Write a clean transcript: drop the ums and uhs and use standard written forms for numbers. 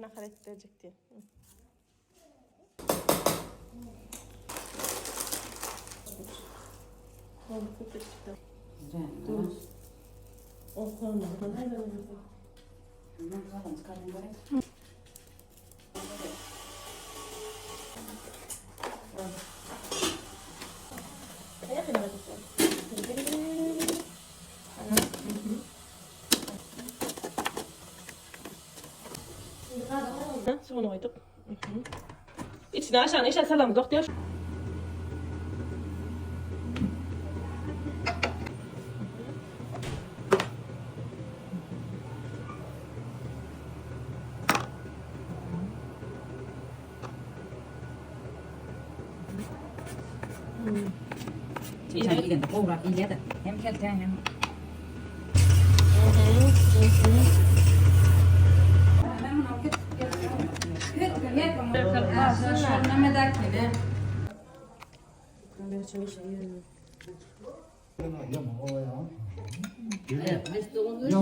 Nakaret verecek diye. Oldu, çok da çıktı. Dur. O konuda. Nereden öldü? Bundan zaten çıkardım böyle. Ne yapayım ben? Sonra koyduk. İçine aşağıya işe salamız yok diyor. Sen ilgin de kovrak iyiye de. Hem kelten hem... Ja,